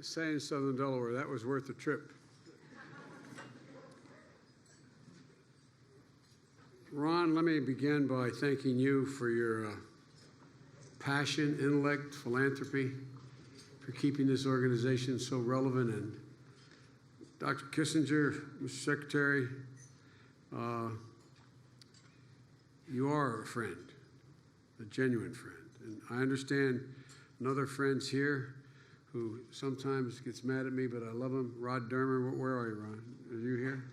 say in Southern Delaware, that was worth the trip. Ron, let me begin by thanking you for your passion, intellect, philanthropy, for keeping this organization so relevant. And Dr. Kissinger, Mr. Secretary, you are a friend, a genuine friend. And I understand another friend's here who sometimes gets mad at me, but I love him, Rod Dermer. Where are you, Ron? Are you here?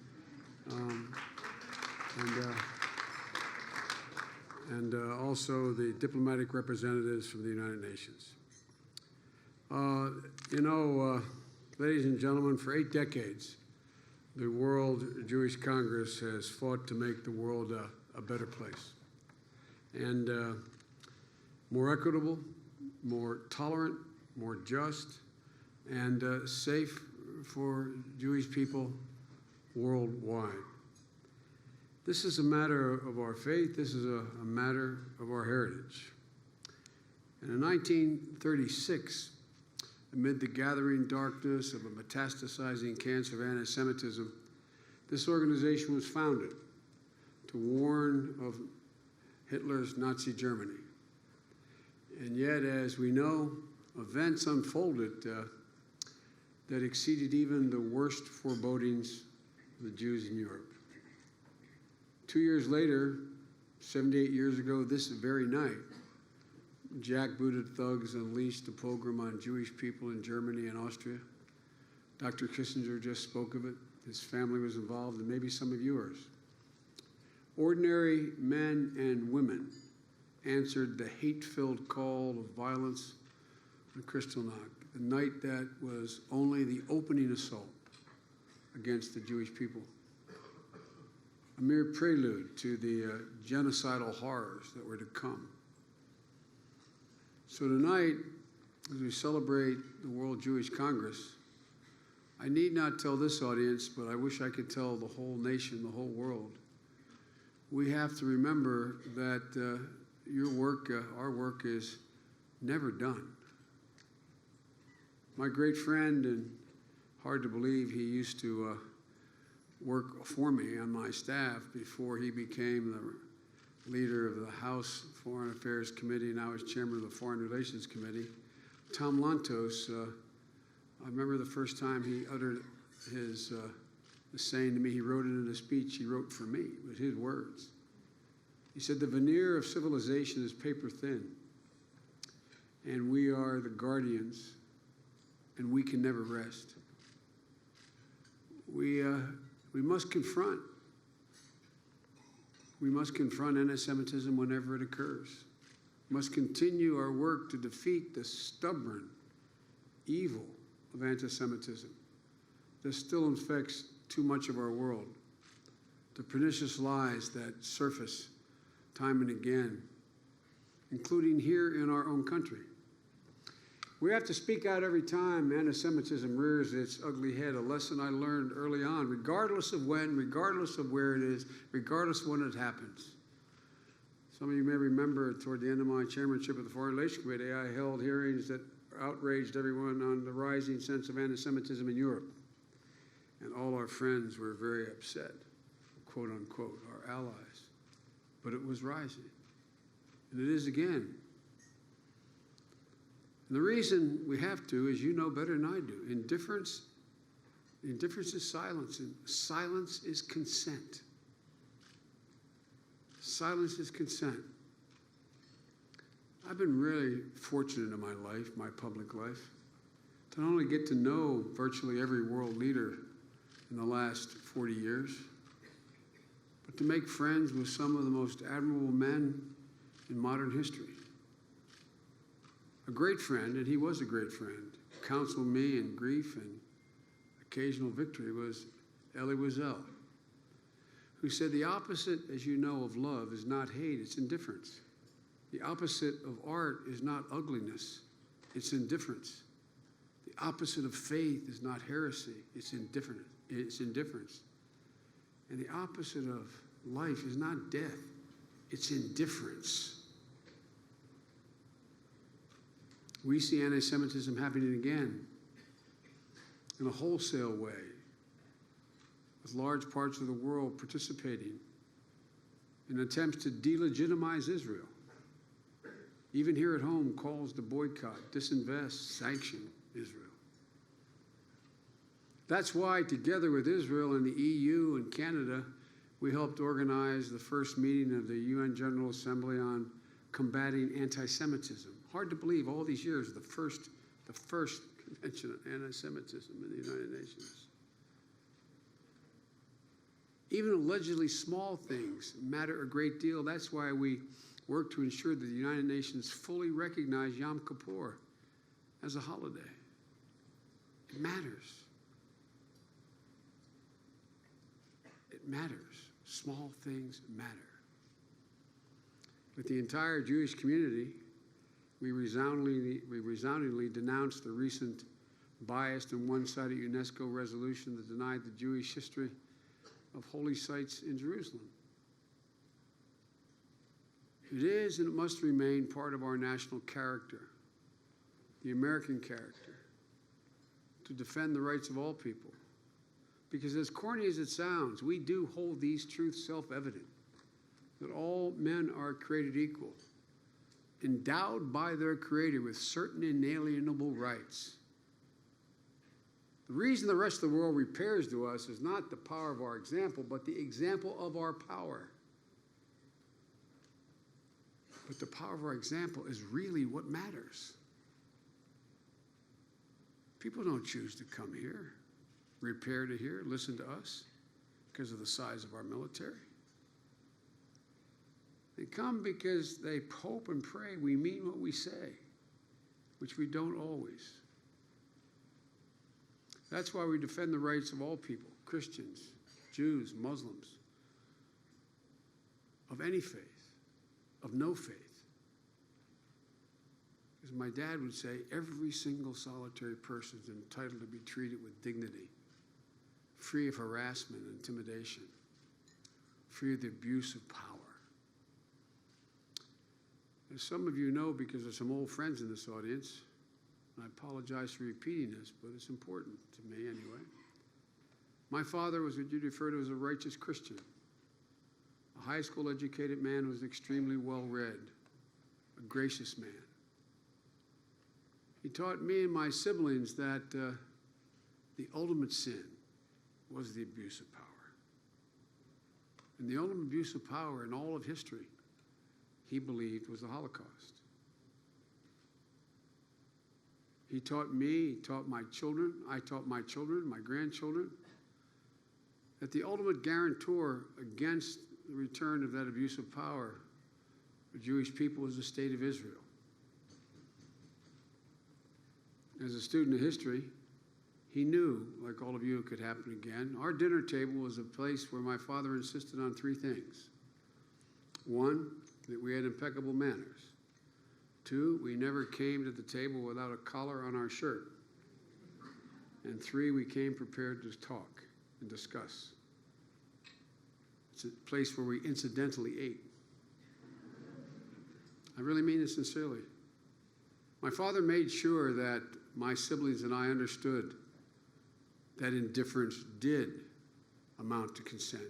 And also the diplomatic representatives from the United Nations. Ladies and gentlemen, for 8 decades, the World Jewish Congress has fought to make the world a better place. And more equitable, more tolerant, more just, and safe for Jewish people worldwide. This is a matter of our faith. This is a matter of our heritage. And in 1936, amid the gathering darkness of a metastasizing cancer of anti-Semitism, this organization was founded to warn of Hitler's Nazi Germany. And yet, as we know, events unfolded that exceeded even the worst forebodings of the Jews in Europe. 2 years later, 78 years ago, this very night, jackbooted thugs unleashed a pogrom on Jewish people in Germany and Austria. Dr. Kissinger just spoke of it. His family was involved, and maybe some of yours. Ordinary men and women answered the hate-filled call of violence on Kristallnacht, the night that was only the opening assault against the Jewish people. A mere prelude to the genocidal horrors that were to come. So tonight, as we celebrate the World Jewish Congress, I need not tell this audience, but I wish I could tell the whole nation, the whole world. We have to remember that your work, our work, is never done. My great friend, and hard to believe he used to work for me on my staff before he became the leader of the House Foreign Affairs Committee, and I was chairman of the Foreign Relations Committee. Tom Lantos, I remember the first time he uttered his saying to me, he wrote it in a speech he wrote for me, with his words. He said, "The veneer of civilization is paper thin, and we are the guardians, and we can never rest." We must confront. We must confront anti-Semitism whenever it occurs. We must continue our work to defeat the stubborn evil of anti-Semitism that still infects too much of our world, the pernicious lies that surface time and again, including here in our own country. We have to speak out every time anti-Semitism rears its ugly head, a lesson I learned early on, regardless of when, regardless of where it is, regardless of when it happens. Some of you may remember toward the end of my chairmanship of the Foreign Relations Committee, I held hearings that outraged everyone on the rising sense of anti-Semitism in Europe. And all our friends were very upset, quote unquote, our allies. But it was rising. And it is again. And the reason we have to, as you know better than I do, indifference is silence, and silence is consent. Silence is consent. I've been really fortunate in my life, my public life, to not only get to know virtually every world leader in the last 40 years, but to make friends with some of the most admirable men in modern history. A great friend, and he was a great friend, counseled me in grief and occasional victory, was Elie Wiesel, who said the opposite, as you know, of love is not hate, it's indifference. The opposite of art is not ugliness, it's indifference. The opposite of faith is not heresy, it's indifference. And the opposite of life is not death, it's indifference. We see anti-Semitism happening again in a wholesale way, with large parts of the world participating in attempts to delegitimize Israel. Even here at home, calls to boycott, disinvest, sanction Israel. That's why, together with Israel and the EU and Canada, we helped organize the first meeting of the UN General Assembly on combating anti-Semitism. Hard to believe, all these years, the first convention on anti-Semitism in the United Nations. Even allegedly small things matter a great deal. That's why we work to ensure that the United Nations fully recognize Yom Kippur as a holiday. It matters. It matters. Small things matter. With the entire Jewish community, we resoundingly denounced the recent biased and one-sided UNESCO resolution that denied the Jewish history of holy sites in Jerusalem. It is and it must remain part of our national character, the American character, to defend the rights of all people. Because as corny as it sounds, we do hold these truths self-evident, that all men are created equal, endowed by their Creator with certain inalienable rights. The reason the rest of the world repairs to us is not the power of our example, but the example of our power. But the power of our example is really what matters. People don't choose to come here, repair to here, listen to us because of the size of our military. They come because they hope and pray we mean what we say, which we don't always. That's why we defend the rights of all people, Christians, Jews, Muslims, of any faith, of no faith. As my dad would say, every single solitary person is entitled to be treated with dignity, free of harassment and intimidation, free of the abuse of power. As some of you know, because there's some old friends in this audience, and I apologize for repeating this, but it's important to me anyway. My father was what you'd refer to as a righteous Christian. A high school educated man who was extremely well read, a gracious man. He taught me and my siblings that the ultimate sin was the abuse of power. And the ultimate abuse of power in all of history, he believed, was the Holocaust. He taught me, he taught my children, I taught my children, my grandchildren, that the ultimate guarantor against the return of that abuse of power for Jewish people was the state of Israel. As a student of history, he knew, like all of you, it could happen again. Our dinner table was a place where my father insisted on three things. One, that we had impeccable manners. Two, we never came to the table without a collar on our shirt. And three, we came prepared to talk and discuss. It's a place where we incidentally ate. I really mean it sincerely. My father made sure that my siblings and I understood that indifference did amount to consent.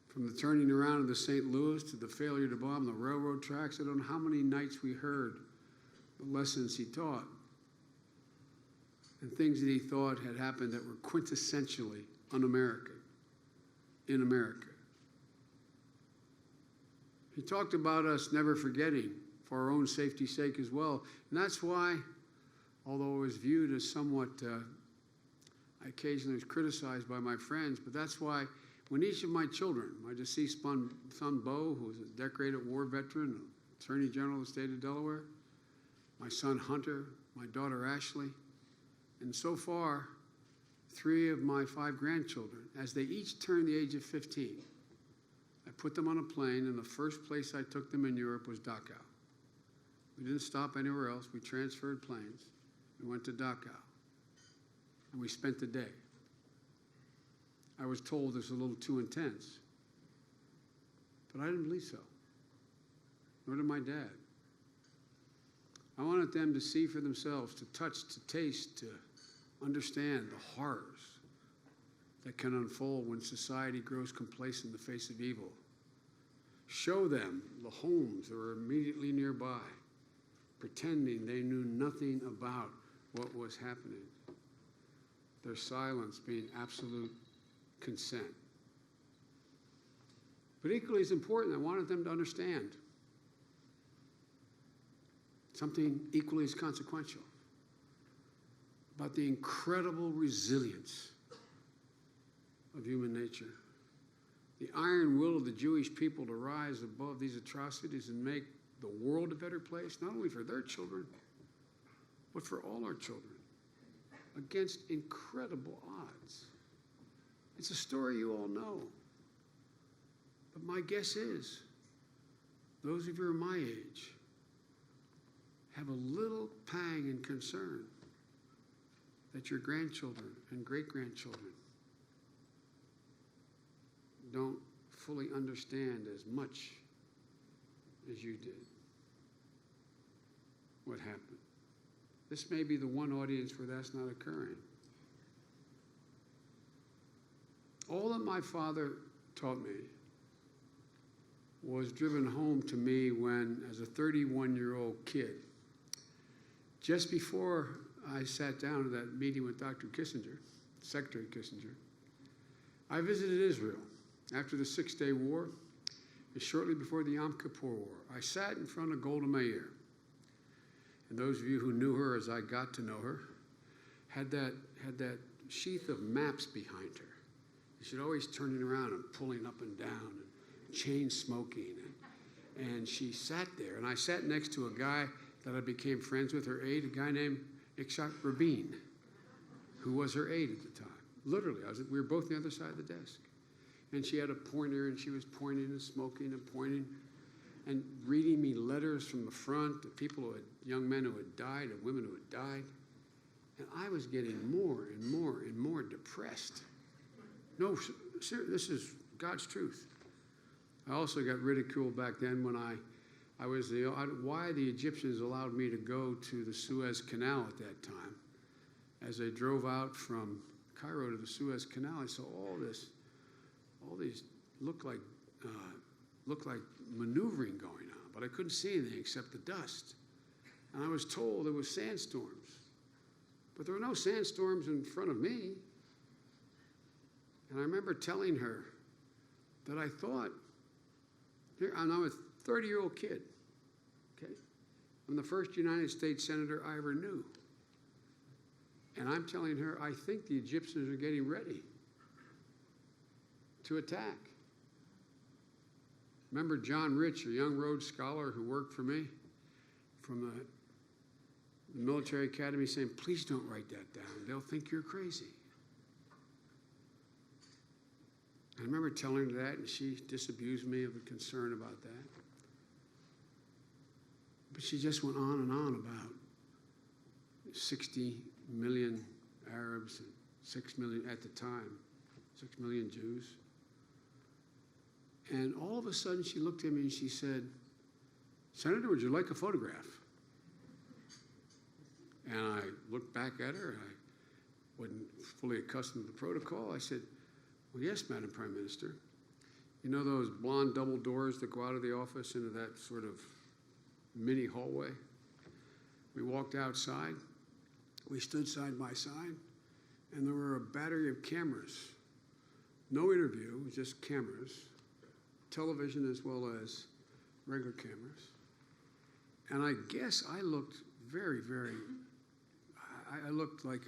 From the turning around of the St. Louis to the failure to bomb the railroad tracks, I don't know how many nights we heard the lessons he taught and things that he thought had happened that were quintessentially un-American in America. He talked about us never forgetting for our own safety's sake as well. And that's why, although it was viewed as somewhat, I occasionally was criticized by my friends, but that's why when each of my children, my deceased son Bo, who was a decorated war veteran, Attorney General of the state of Delaware, my son Hunter, my daughter Ashley, and so far, 3 of my 5 grandchildren, as they each turned the age of 15, I put them on a plane, and the first place I took them in Europe was Dachau. We didn't stop anywhere else. We transferred planes. We went to Dachau, and we spent the day. I was told this was a little too intense, but I didn't believe so, nor did my dad. I wanted them to see for themselves, to touch, to taste, to understand the horrors that can unfold when society grows complacent in the face of evil. Show them the homes that were immediately nearby, pretending they knew nothing about what was happening. Their silence being absolute consent. But equally as important, I wanted them to understand something equally as consequential about the incredible resilience of human nature. The iron will of the Jewish people to rise above these atrocities and make the world a better place, not only for their children, but for all our children, against incredible odds. It's a story you all know. But my guess is, those of you who are my age have a little pang and concern that your grandchildren and great-grandchildren don't fully understand as much as you did what happened. This may be the one audience where that's not occurring. All that my father taught me was driven home to me when, as a 31-year-old kid, just before I sat down at that meeting with Dr. Kissinger, Secretary Kissinger, I visited Israel after the Six-Day War and shortly before the Yom Kippur War. I sat in front of Golda Meir. And those of you who knew her as I got to know her had that sheath of maps behind her. She'd always turning around and pulling up and down and chain smoking. And she sat there. And I sat next to a guy that I became friends with, her aide, a guy named Itzhak Rabin, who was her aide at the time. Literally, we were both on the other side of the desk. And she had a pointer, and she was pointing and smoking and pointing and reading me letters from the front of people young men who had died and women who had died. And I was getting more and more and more depressed. No, this is God's truth. I also got ridiculed back then when I was why the Egyptians allowed me to go to the Suez Canal at that time. As I drove out from Cairo to the Suez Canal, I saw all these looked like maneuvering going on, but I couldn't see anything except the dust. And I was told there was sandstorms, but there were no sandstorms in front of me. And I remember telling her that I thought, and I'm a 30-year-old kid, okay? I'm the first United States senator I ever knew. And I'm telling her, I think the Egyptians are getting ready to attack. Remember John Rich, a young Rhodes Scholar who worked for me from the military academy, saying, please don't write that down. They'll think you're crazy. I remember telling her that, and she disabused me of a concern about that. But she just went on and on about 60 million Arabs and 6 million, at the time, 6 million Jews. And all of a sudden she looked at me and she said, Senator, would you like a photograph? And I looked back at her. I wasn't fully accustomed to the protocol. I said, well, yes, Madam Prime Minister. You know those blonde double doors that go out of the office into that sort of mini hallway? We walked outside. We stood side by side, and there were a battery of cameras. No interview, it was just cameras, television as well as regular cameras. And I guess I looked very, very, I looked like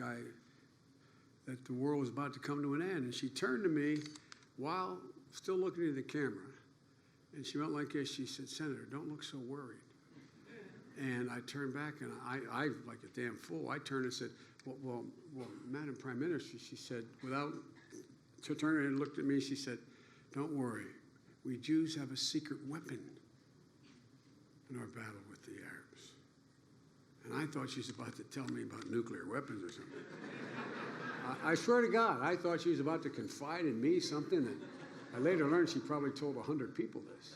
that the world was about to come to an end. And she turned to me while still looking at the camera. And she went like this. She said, Senator, don't look so worried. And I turned back, and I like a damn fool, I turned and said, well, Madam Prime Minister, she said, she turned and looked at me, she said, don't worry. We Jews have a secret weapon in our battle with the Arabs. And I thought she was about to tell me about nuclear weapons or something. I swear to God, I thought she was about to confide in me something that I later learned she probably told 100 people this.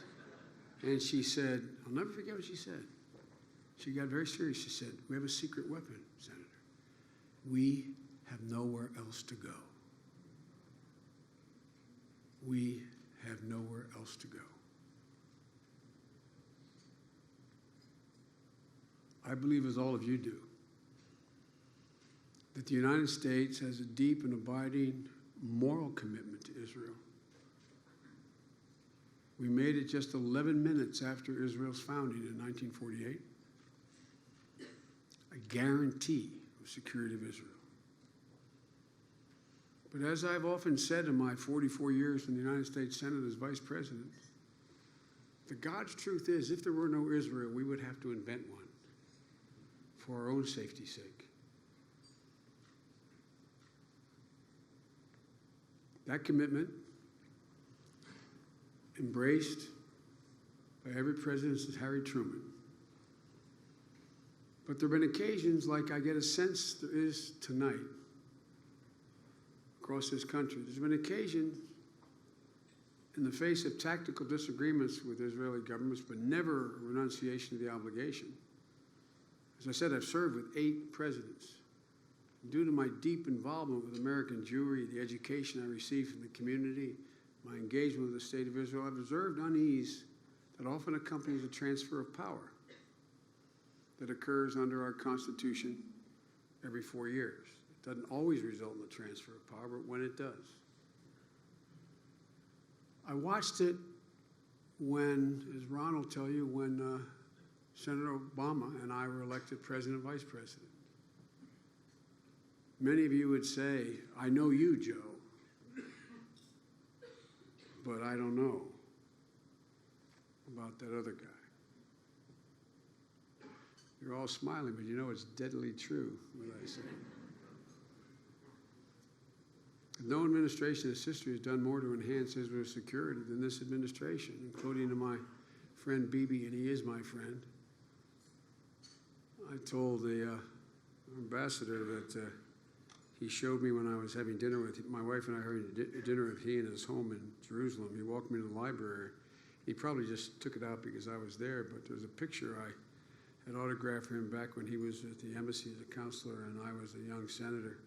And she said, I'll never forget what she said. She got very serious. She said, "We have a secret weapon, Senator. We have nowhere else to go. We have nowhere else to go." I believe, as all of you do, that the United States has a deep and abiding moral commitment to Israel. We made it just 11 minutes after Israel's founding in 1948. A guarantee of security of Israel. But as I've often said in my 44 years in the United States Senate as Vice President, the God's truth is, if there were no Israel, we would have to invent one for our own safety's sake. That commitment, embraced by every president since Harry Truman. But there have been occasions, like I get a sense there is tonight, across this country. There's been occasions in the face of tactical disagreements with Israeli governments, but never a renunciation of the obligation. As I said, I've served with 8 presidents. Due to my deep involvement with American Jewry, the education I received from the community, my engagement with the State of Israel, I've observed unease that often accompanies a transfer of power that occurs under our Constitution every 4 years. It doesn't always result in the transfer of power, but when it does. I watched it when, as Ron will tell you, when Senator Obama and I were elected President and Vice President. Many of you would say, "I know you, Joe, but I don't know about that other guy." You're all smiling, but you know it's deadly true what I say. No administration in its history has done more to enhance Israel's security than this administration, including to my friend Bibi, and he is my friend. I told the ambassador that he showed me when I was having dinner with my wife and I having dinner at he in his home in Jerusalem. He walked me to the library. He probably just took it out because I was there, but there's a picture I had autographed for him back when he was at the embassy as a counselor and I was a young senator.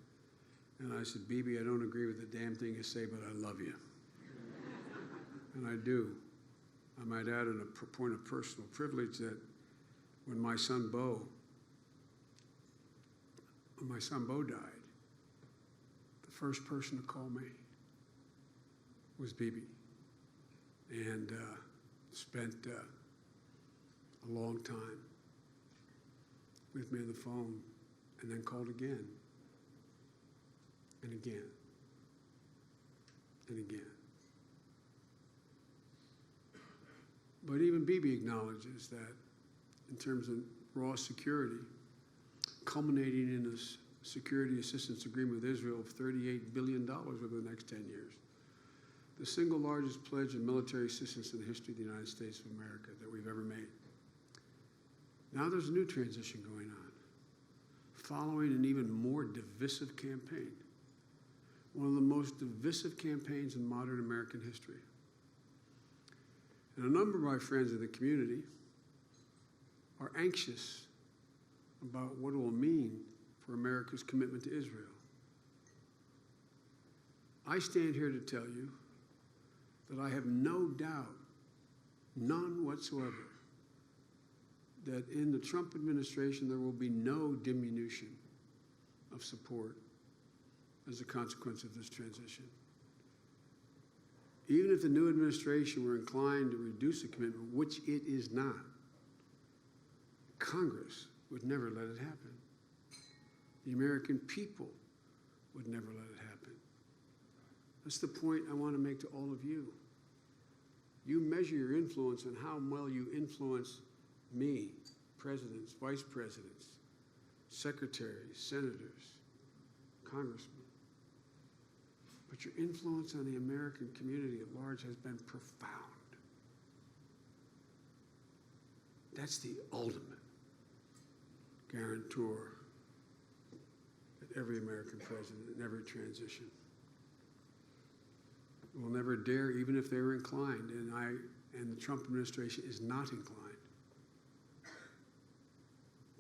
And I said, "Bibi, I don't agree with the damn thing you say, but I love you." And I do. I might add in a point of personal privilege that when my son Bo died, the first person to call me was Bibi, and spent a long time with me on the phone, and then called again, and again, and again. But even Bibi acknowledges that in terms of raw security, culminating in a security assistance agreement with Israel of $38 billion over the next 10 years, the single largest pledge of military assistance in the history of the United States of America that we've ever made. Now there's a new transition going on, following an even more divisive campaign, one of the most divisive campaigns in modern American history. And a number of my friends in the community are anxious about what it will mean for America's commitment to Israel. I stand here to tell you that I have no doubt, none whatsoever, that in the Trump administration there will be no diminution of support as a consequence of this transition. Even if the new administration were inclined to reduce the commitment, which it is not, Congress would never let it happen. The American people would never let it happen. That's the point I want to make to all of you. You measure your influence on how well you influence me, presidents, vice presidents, secretaries, senators, congressmen. But your influence on the American community at large has been profound. That's the ultimate guarantor that every American president in every transition will never dare, even if they were inclined, and the Trump administration is not inclined,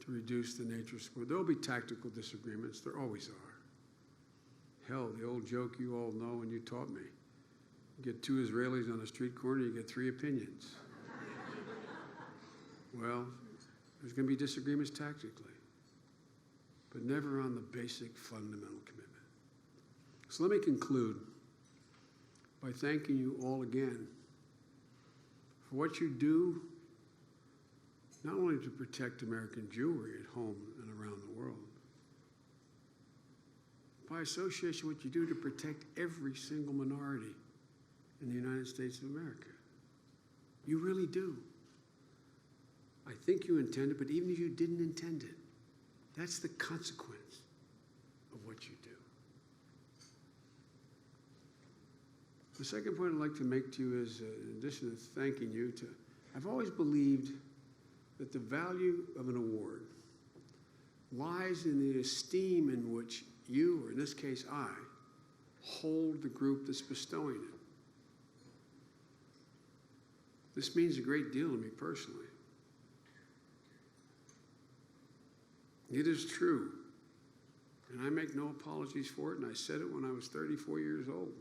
to reduce the nature of sport. There'll be tactical disagreements. There always are. Hell, the old joke you all know and you taught me. You get two Israelis on a street corner, you get three opinions. Well, there's going to be disagreements tactically, but never on the basic fundamental commitment. So let me conclude by thanking you all again for what you do, not only to protect American Jewry at home and around the world, by association what you do to protect every single minority in the United States of America. You really do. I think you intend it, but even if you didn't intend it, that's the consequence of what you do. The second point I'd like to make to you is, in addition to thanking you, I've always believed that the value of an award lies in the esteem in which you, or in this case I, hold the group that's bestowing it. This means a great deal to me personally. It is true, and I make no apologies for it, and I said it when I was 34 years old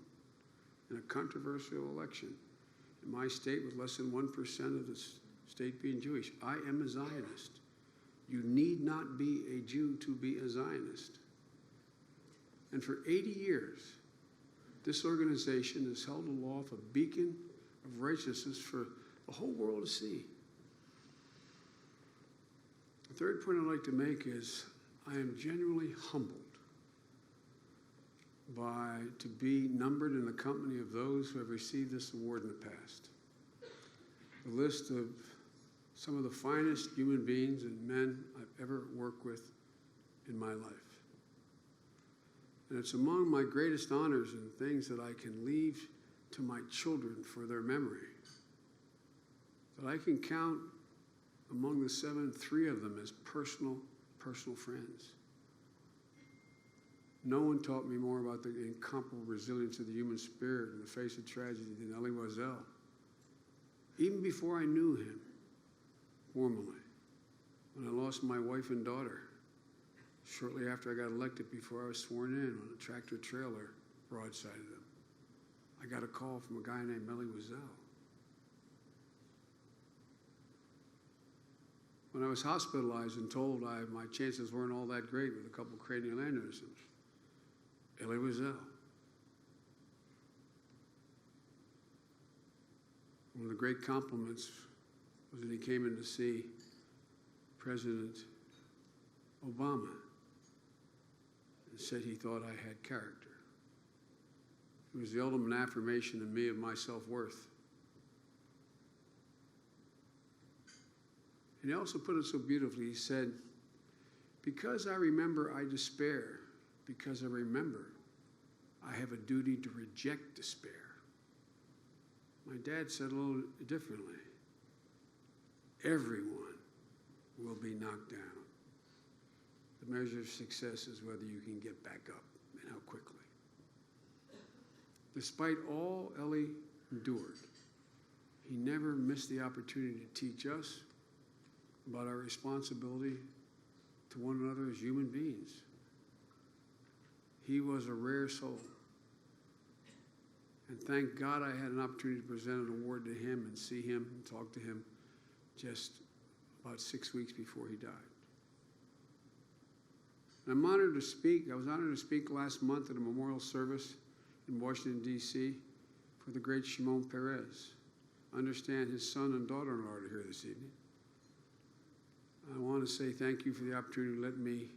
in a controversial election in my state with less than 1% of the state being Jewish. I am a Zionist. You need not be a Jew to be a Zionist. And for 80 years, this organization has held aloft a beacon of righteousness for the whole world to see. The third point I'd like to make is I am genuinely humbled to be numbered in the company of those who have received this award in the past. The list of some of the finest human beings and men I've ever worked with in my life. And it's among my greatest honors and things that I can leave to my children for their memory. That I can count among the 7, 3 of them as personal friends. No one taught me more about the incomparable resilience of the human spirit in the face of tragedy than Elie Wiesel. Even before I knew him formally, when I lost my wife and daughter, shortly after I got elected, before I was sworn in on a tractor trailer broadsided them, I got a call from a guy named Elie Wiesel. When I was hospitalized and told my chances weren't all that great with a couple cranial aneurysms, Elie Wiesel. One of the great compliments was that he came in to see President Obama and said he thought I had character. It was the ultimate affirmation in me of my self-worth. And he also put it so beautifully. He said, because I remember I despair, because I remember I have a duty to reject despair. My dad said a little differently. Everyone will be knocked down. The measure of success is whether you can get back up and how quickly. Despite all Elie endured, he never missed the opportunity to teach us about our responsibility to one another as human beings. He was a rare soul. And thank God I had an opportunity to present an award to him and see him and talk to him just about 6 weeks before he died. And I'm honored to speak. I was honored to speak last month at a memorial service in Washington, D.C. for the great Shimon Peres. I understand his son and daughter-in-law are here this evening. I want to say thank you for the opportunity to let me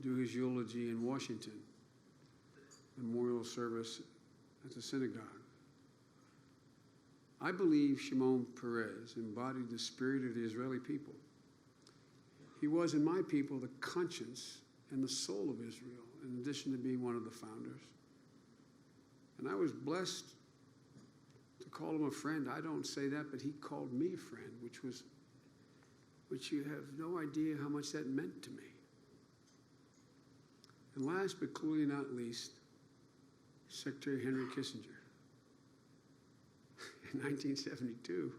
do his eulogy in Washington, memorial service at the synagogue. I believe Shimon Peres embodied the spirit of the Israeli people. He was, in my people, the conscience and the soul of Israel, in addition to being one of the founders. And I was blessed to call him a friend. I don't say that, but he called me a friend, which you have no idea how much that meant to me. And last but clearly not least, Secretary Henry Kissinger. In 1972,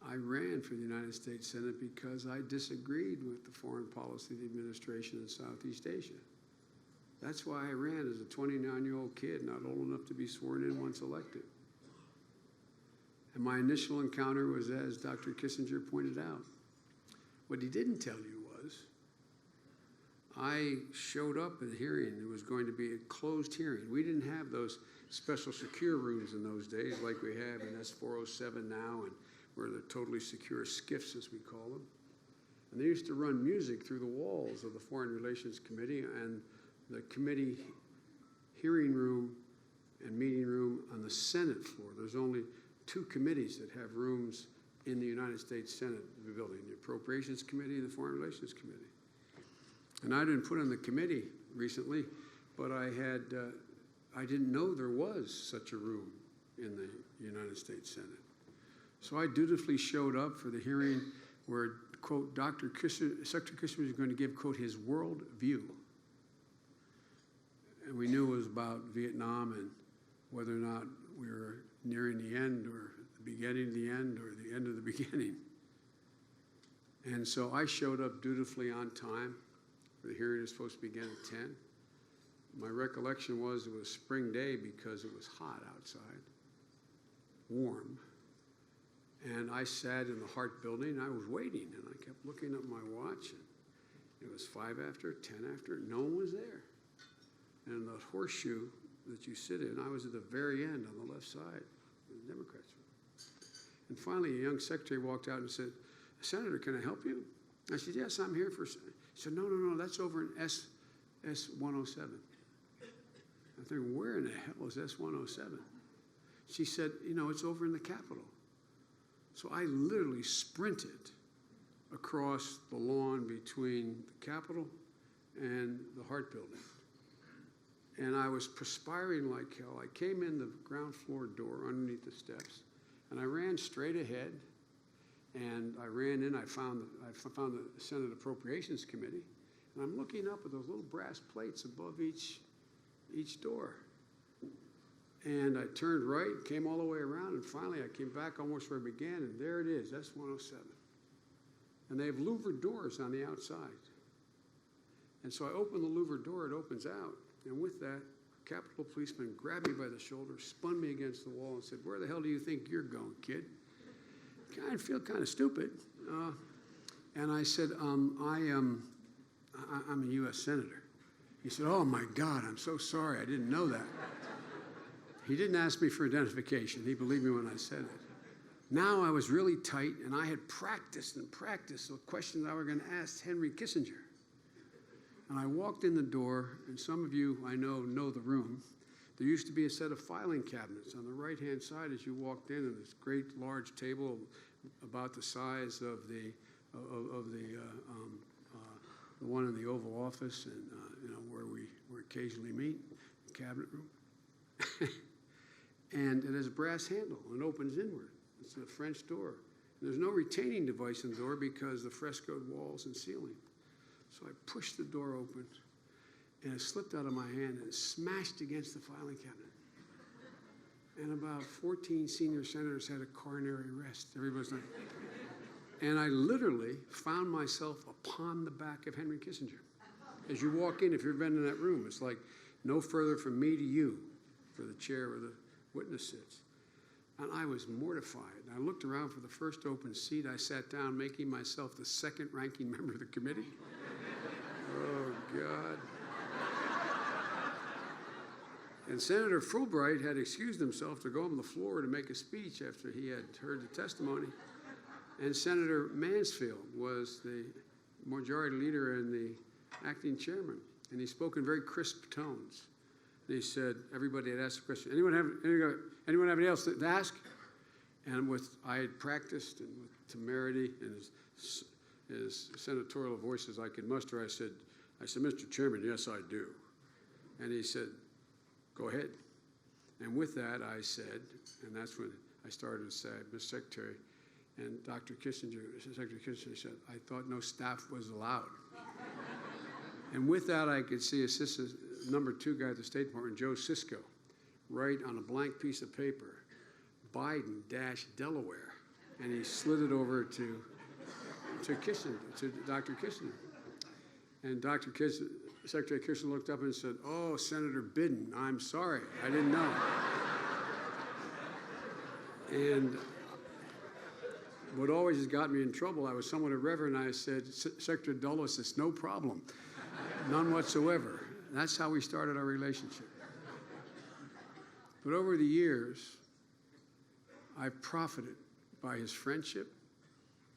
I ran for the United States Senate because I disagreed with the foreign policy of the administration in Southeast Asia. That's why I ran as a 29-year-old kid, not old enough to be sworn in once elected. And my initial encounter was, as Dr. Kissinger pointed out. What he didn't tell you was, I showed up at a hearing. It was going to be a closed hearing. We didn't have those special secure rooms in those days like we have in S-407 now, and where they're totally secure SCIFs, as we call them. And they used to run music through the walls of the Foreign Relations Committee and the committee hearing room and meeting room on the Senate floor. There's only 2 committees that have rooms in the United States Senate building, the Appropriations Committee and the Foreign Relations Committee. And I'd been put on the committee recently, but I didn't know there was such a room in the United States Senate. So I dutifully showed up for the hearing where, quote, Secretary Kissinger was going to give, quote, his world view. And we knew it was about Vietnam and whether or not we were nearing the end or the beginning of the end or the end of the beginning. And so I showed up dutifully on time. The hearing was supposed to begin at 10. My recollection was it was a spring day because it was hot outside, warm. And I sat in the Hart building, and I was waiting, and I kept looking at my watch, and it was 5 after, 10 after, no one was there. And the horseshoe that you sit in, I was at the very end on the left side, the Democrats. And finally, a young secretary walked out and said, Senator, can I help you? I said, yes, I'm here for... He said, no, that's over in S-107. I'm thinking, where in the hell is S-107? She said, it's over in the Capitol. So I literally sprinted across the lawn between the Capitol and the Hart building. And I was perspiring like hell. I came in the ground floor door underneath the steps, and I ran straight ahead. And I ran in, I found the Senate Appropriations Committee, and I'm looking up at those little brass plates above each door. And I turned right, came all the way around, and finally I came back almost where I began, and there it is, that's 107. And they have louvered doors on the outside. And so I opened the louvered door, it opens out, and with that, Capitol policeman grabbed me by the shoulder, spun me against the wall, and said, where the hell do you think you're going, kid? I feel kind of stupid. And I said, I'm a U.S. Senator. He said, oh, my God, I'm so sorry. I didn't know that. He didn't ask me for identification. He believed me when I said it. Now I was really tight, and I had practiced the questions I was going to ask Henry Kissinger. And I walked in the door, and some of you I know the room. There used to be a set of filing cabinets on the right-hand side as you walked in, and this great large table about the size of the one in the Oval Office, and where we occasionally meet, the cabinet room. And it has a brass handle and opens inward. It's a French door. And there's no retaining device in the door because of the frescoed walls and ceiling. So I pushed the door open, and it slipped out of my hand and smashed against the filing cabinet. And about 14 senior senators had a coronary arrest. Everybody's like, and I literally found myself upon the back of Henry Kissinger. As you walk in, if you've been in that room, it's like no further from me to you for the chair where the witness sits. And I was mortified. And I looked around for the first open seat. I sat down, making myself the second ranking member of the committee. Oh, God. And Senator Fulbright had excused himself to go on the floor to make a speech after he had heard the testimony. And Senator Mansfield was the majority leader and the acting chairman. And he spoke in very crisp tones. And he said, everybody had asked a question. Anyone have anything else to ask? And I had practiced, and with temerity and as senatorial voice as I could muster, I said, Mr. Chairman, yes, I do. And he said, go ahead. And with that, I said, and that's when I started to say, Mr. Secretary, and Secretary Kissinger said, I thought no staff was allowed. And with that, I could see Assistant number 2 guy at the State Department, Joe Sisko, write on a blank piece of paper, Biden-Delaware. and he slid it over to Kissinger, to Dr. Kissinger. And Secretary Kissinger looked up and said, "Oh, Senator Biden, I'm sorry, I didn't know." And what always has got me in trouble, I was somewhat irreverent. I said, "Secretary Dulles, it's no problem, none whatsoever." That's how we started our relationship. But over the years, I profited by his friendship,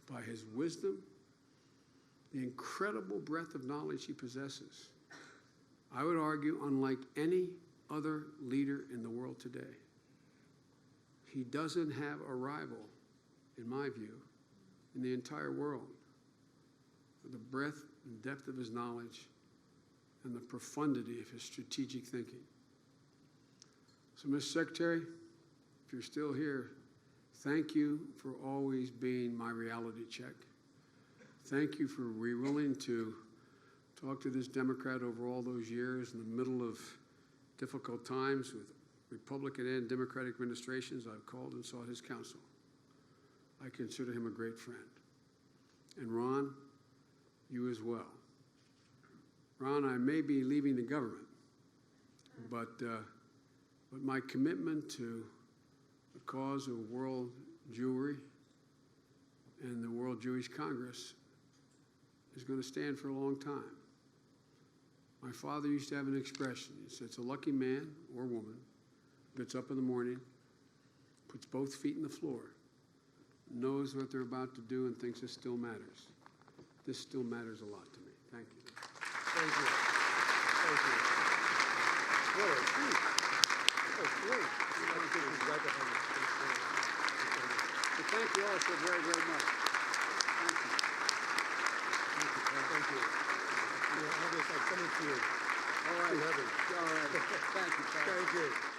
by his wisdom, the incredible breadth of knowledge he possesses. I would argue, unlike any other leader in the world today. He doesn't have a rival, in my view, in the entire world. The breadth and depth of his knowledge and the profundity of his strategic thinking. So, Mr. Secretary, if you're still here, thank you for always being my reality check. Thank you for being willing to talk to this Democrat over all those years in the middle of difficult times with Republican and Democratic administrations. I've called and sought his counsel. I consider him a great friend. And Ron, you as well. Ron, I may be leaving the government, but my commitment to the cause of world Jewry and the World Jewish Congress is going to stand for a long time. My father used to have an expression. He said, "It's a lucky man or woman gets up in the morning, puts both feet in the floor, knows what they're about to do, and thinks it still matters." This still matters a lot to me. Thank you. Thank you. Thank you. What a treat. Oh, great. So thank you all so very, very much. Thank you. Thank you. I'll send it to you. All right. Thank you, Pat. Thank you.